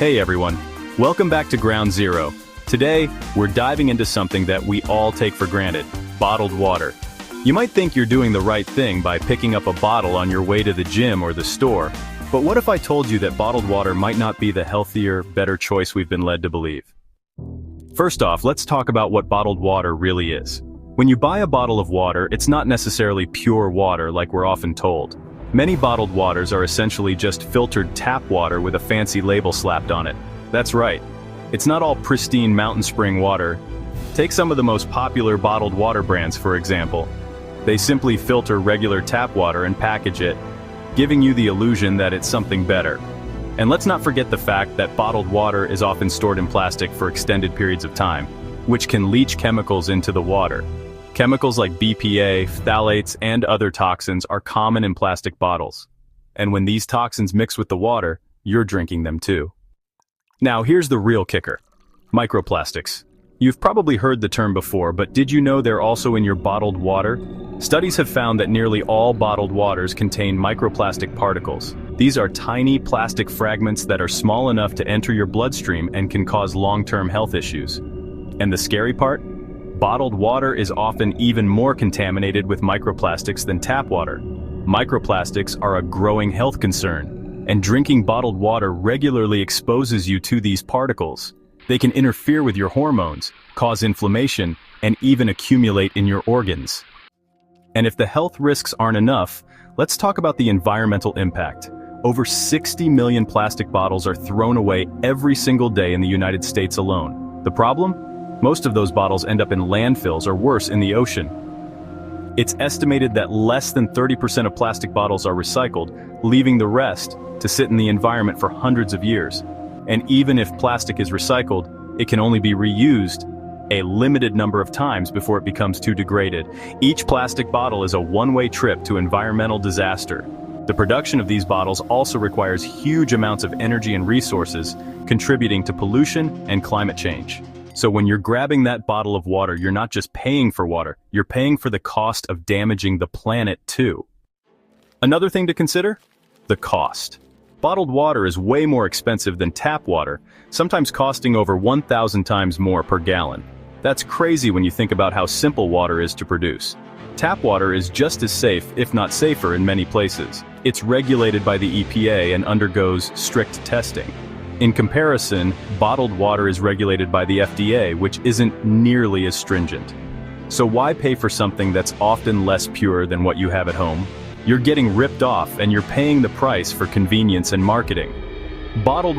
Hey everyone, welcome back to Ground Zero. Today, we're diving into something that we all take for granted, bottled water. You might think you're doing the right thing by picking up a bottle on your way to the gym or the store, but what if I told you that bottled water might not be the healthier, better choice we've been led to believe? First off, let's talk about what bottled water really is. When you buy a bottle of water, it's not necessarily pure water like we're often told. Many bottled waters are essentially just filtered tap water with a fancy label slapped on it. That's right. It's not all pristine mountain spring water. Take some of the most popular bottled water brands, for example. They simply filter regular tap water and package it, giving you the illusion that it's something better. And let's not forget the fact that bottled water is often stored in plastic for extended periods of time, which can leach chemicals into the water. Chemicals like BPA, phthalates, and other toxins are common in plastic bottles. And when these toxins mix with the water, you're drinking them too. Now here's the real kicker. Microplastics. You've probably heard the term before, but did you know they're also in your bottled water? Studies have found that nearly all bottled waters contain microplastic particles. These are tiny plastic fragments that are small enough to enter your bloodstream and can cause long-term health issues. And the scary part? Bottled water is often even more contaminated with microplastics than tap water. Microplastics are a growing health concern, and drinking bottled water regularly exposes you to these particles. They can interfere with your hormones, cause inflammation, and even accumulate in your organs. And if the health risks aren't enough, let's talk about the environmental impact. Over 60 million plastic bottles are thrown away every single day in the United States alone. The problem? Most of those bottles end up in landfills or worse, in the ocean. It's estimated that less than 30% of plastic bottles are recycled, leaving the rest to sit in the environment for hundreds of years. And even if plastic is recycled, it can only be reused a limited number of times before it becomes too degraded. Each plastic bottle is a one-way trip to environmental disaster. The production of these bottles also requires huge amounts of energy and resources, contributing to pollution and climate change. So when you're grabbing that bottle of water, you're not just paying for water, you're paying for the cost of damaging the planet too. Another thing to consider? The cost. Bottled water is way more expensive than tap water, sometimes costing over 1,000 times more per gallon. That's crazy when you think about how simple water is to produce. Tap water is just as safe, if not safer, in many places. It's regulated by the EPA and undergoes strict testing. In comparison, bottled water is regulated by the FDA, which isn't nearly as stringent. So why pay for something that's often less pure than what you have at home? You're getting ripped off, and you're paying the price for convenience and marketing. Bottled